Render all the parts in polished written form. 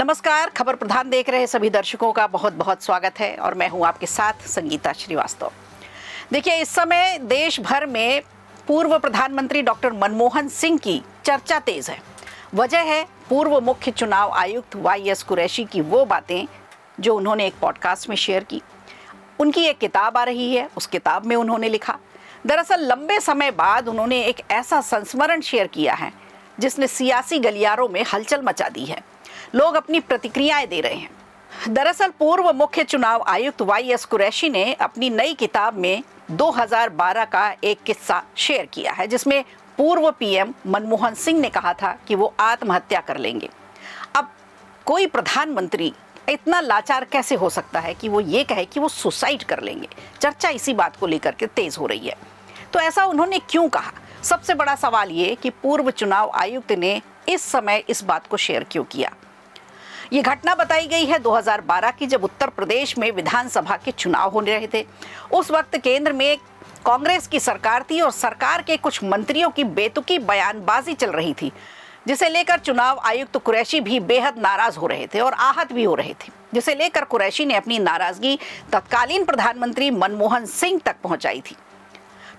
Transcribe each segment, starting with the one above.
नमस्कार। खबर प्रधान देख रहे सभी दर्शकों का बहुत बहुत स्वागत है और मैं हूं आपके साथ संगीता श्रीवास्तव। देखिए, इस समय देश भर में पूर्व प्रधानमंत्री डॉक्टर मनमोहन सिंह की चर्चा तेज है। वजह है पूर्व मुख्य चुनाव आयुक्त वाईएस कुरैशी की वो बातें जो उन्होंने एक पॉडकास्ट में शेयर की। उनकी एक किताब आ रही है, उस किताब में उन्होंने लिखा। दरअसल लंबे समय बाद उन्होंने एक ऐसा संस्मरण शेयर किया है जिसने सियासी गलियारों में हलचल मचा दी है। लोग अपनी प्रतिक्रियाएं दे रहे हैं। दरअसल पूर्व मुख्य चुनाव आयुक्त वाईएस कुरैशी ने अपनी नई किताब में 2012 का एक किस्सा शेयर किया है जिसमें पूर्व पीएम मनमोहन सिंह ने कहा था कि वो आत्महत्या कर लेंगे। अब कोई प्रधानमंत्री इतना लाचार कैसे हो सकता है कि वो ये कहे कि वो सुसाइड कर लेंगे। चर्चा इसी बात को लेकर के तेज हो रही है। तो ऐसा उन्होंने क्यों कहा? सबसे बड़ा सवाल ये कि पूर्व चुनाव आयुक्त ने इस समय इस बात को शेयर क्यों किया। ये घटना बताई गई है 2012 की, जब उत्तर प्रदेश में विधानसभा के चुनाव हो रहे थे। उस वक्त केंद्र में कांग्रेस की सरकार थी और सरकार के कुछ मंत्रियों की बेतुकी बयानबाजी चल रही थी, जिसे लेकर चुनाव आयुक्त कुरैशी भी बेहद नाराज हो रहे थे और आहत भी हो रहे थे, जिसे लेकर कुरैशी ने अपनी नाराजगी तत्कालीन प्रधानमंत्री मनमोहन सिंह तक पहुंचाई थी।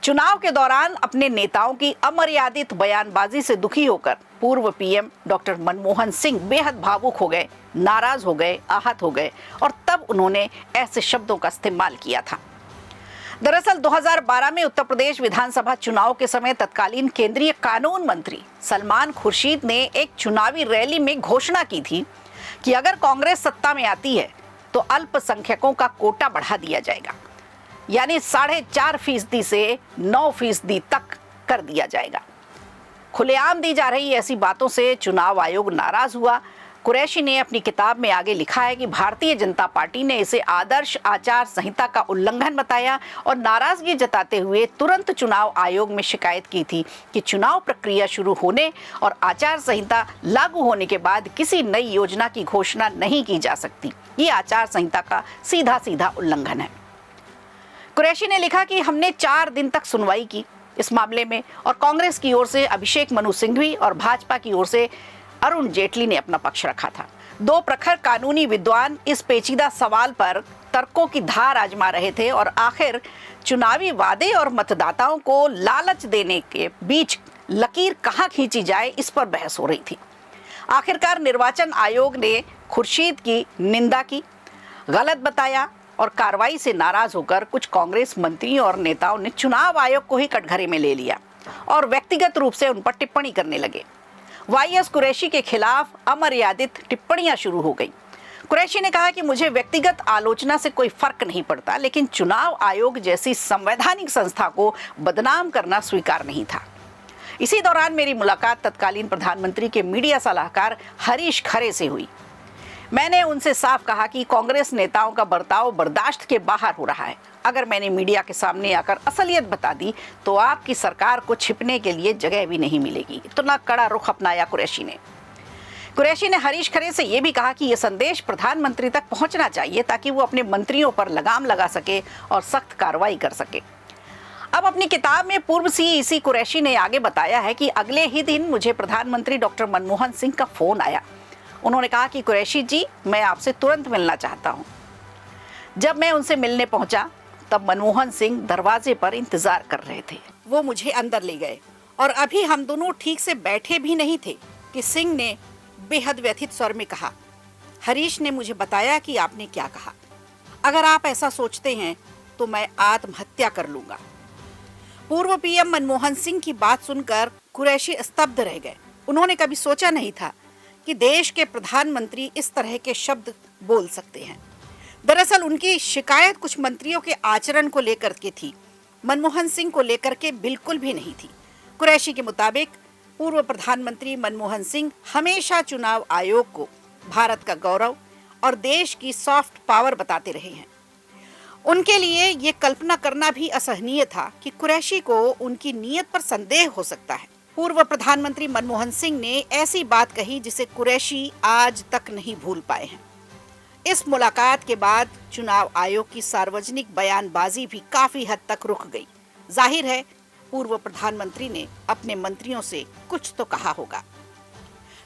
चुनाव के दौरान अपने नेताओं की अमर्यादित बयानबाजी से दुखी होकर पूर्व पीएम डॉक्टर मनमोहन सिंह बेहद भावुक हो गए, नाराज हो गए, आहत हो गए और तब उन्होंने ऐसे शब्दों का इस्तेमाल किया था। दरअसल 2012 में उत्तर प्रदेश विधानसभा चुनाव के समय तत्कालीन केंद्रीय कानून मंत्री सलमान खुर्शीद ने एक चुनावी रैली में घोषणा की थी कि अगर कांग्रेस सत्ता में आती है तो अल्पसंख्यकों का कोटा बढ़ा दिया जाएगा, यानी 4.5% से 9% तक कर दिया जाएगा। खुलेआम दी जा रही ऐसी बातों से चुनाव आयोग नाराज हुआ। कुरैशी ने अपनी किताब में आगे लिखा है कि भारतीय जनता पार्टी ने इसे आदर्श आचार संहिता का उल्लंघन बताया और नाराजगी जताते हुए तुरंत चुनाव आयोग में शिकायत की थी कि चुनाव प्रक्रिया शुरू होने और आचार संहिता लागू होने के बाद किसी नई योजना की घोषणा नहीं की जा सकती। ये आचार संहिता का सीधा सीधा उल्लंघन है। कुरैशी ने लिखा कि हमने 4 दिन तक सुनवाई की इस मामले में और कांग्रेस की ओर से अभिषेक मनु सिंघवी और भाजपा की ओर से अरुण जेटली ने अपना पक्ष रखा था। 2 प्रखर कानूनी विद्वान इस पेचीदा सवाल पर तर्कों की धार आजमा रहे थे और आखिर चुनावी वादे और मतदाताओं को लालच देने के बीच लकीर कहां खींची जाए, इस पर बहस हो रही थी। आखिरकार निर्वाचन आयोग ने खुर्शीद की निंदा की, गलत बताया और कार्रवाई से नाराज होकर कुछ कांग्रेस मंत्रियों और नेताओं ने चुनाव आयोग को ही कटघरे में ले लिया और व्यक्तिगत रूप से उन पर टिप्पणी करने लगे। वाईएस कुरैशी के खिलाफ अमर्यादित टिप्पणियां शुरू हो गई। कुरैशी ने कहा कि मुझे व्यक्तिगत आलोचना से कोई फर्क नहीं पड़ता, लेकिन चुनाव आयोग जैसी संवैधानिक संस्था को बदनाम करना स्वीकार नहीं था। इसी दौरान मेरी मुलाकात तत्कालीन प्रधानमंत्री के मीडिया सलाहकार हरीश खरे से हुई। मैंने उनसे साफ कहा कि कांग्रेस नेताओं का बर्ताव बर्दाश्त के बाहर हो रहा है। अगर मैंने मीडिया के सामने आकर असलियत बता दी तो आपकी सरकार को छिपने के लिए जगह भी नहीं मिलेगी। इतना कड़ा रुख अपनाया कुरैशी ने। कुरैशी ने हरीश खरे से यह भी कहा कि यह संदेश प्रधानमंत्री तक पहुंचना चाहिए ताकि वो अपने मंत्रियों पर लगाम लगा सके और सख्त कार्रवाई कर सके। अब अपनी किताब में पूर्व सीईसी कुरैशी ने आगे बताया है कि अगले ही दिन मुझे प्रधानमंत्री डॉक्टर मनमोहन सिंह का फोन आया। उन्होंने कहा कि कुरैशी जी, मैं आपसे तुरंत मिलना चाहता हूं। जब मैं उनसे मिलने पहुंचा तब मनमोहन सिंह दरवाजे पर इंतजार कर रहे थे। वो मुझे अंदर ले गए और अभी हम दोनों ठीक से बैठे भी नहीं थे कि सिंह ने बेहद व्यथित स्वर में कहा, हरीश ने मुझे बताया कि आपने क्या कहा। अगर आप ऐसा सोचते हैं तो मैं आत्महत्या कर लूंगा। पूर्व पीएम मनमोहन सिंह की बात सुनकर कुरैशी स्तब्ध रह गए। उन्होंने कभी सोचा नहीं था कि देश के प्रधानमंत्री इस तरह के शब्द बोल सकते हैं। दरअसल उनकी शिकायत कुछ मंत्रियों के आचरण को लेकर के थी, मनमोहन सिंह को लेकर के बिल्कुल भी नहीं थी। कुरैशी के मुताबिक पूर्व प्रधानमंत्री मनमोहन सिंह हमेशा चुनाव आयोग को भारत का गौरव और देश की सॉफ्ट पावर बताते रहे हैं। उनके लिए ये कल्पना करना भी असहनीय था कि कुरैशी को उनकी नीयत पर संदेह हो सकता है। पूर्व प्रधानमंत्री मनमोहन सिंह ने ऐसी बात कही जिसे कुरैशी आज तक नहीं भूल पाए हैं। इस मुलाकात के बाद चुनाव आयोग की सार्वजनिक बयानबाजी भी काफी हद तक रुक गई। जाहिर है पूर्व प्रधानमंत्री ने अपने मंत्रियों से कुछ तो कहा होगा।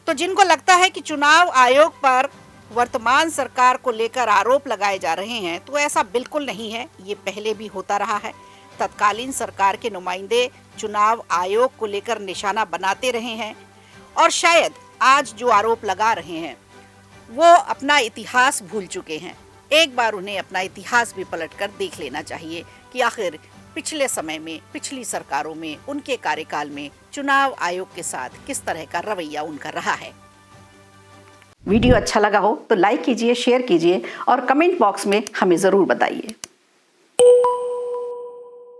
तो जिनको लगता है कि चुनाव आयोग पर वर्तमान सरकार को लेकर आरोप लगाए जा रहे हैं, तो ऐसा बिल्कुल नहीं है। ये पहले भी होता रहा है। तत्कालीन सरकार के नुमाइंदे चुनाव आयोग को लेकर निशाना बनाते रहे हैं और शायद आज जो आरोप लगा रहे हैं वो अपना इतिहास भूल चुके हैं। एक बार उन्हें अपना इतिहास भी पलटकर देख लेना चाहिए कि आखिर पिछले समय में, पिछली सरकारों में, उनके कार्यकाल में चुनाव आयोग के साथ किस तरह का रवैया उनका रहा है। वीडियो अच्छा लगा हो तो लाइक कीजिए, शेयर कीजिए और कमेंट बॉक्स में हमें ज़रूर बताइए।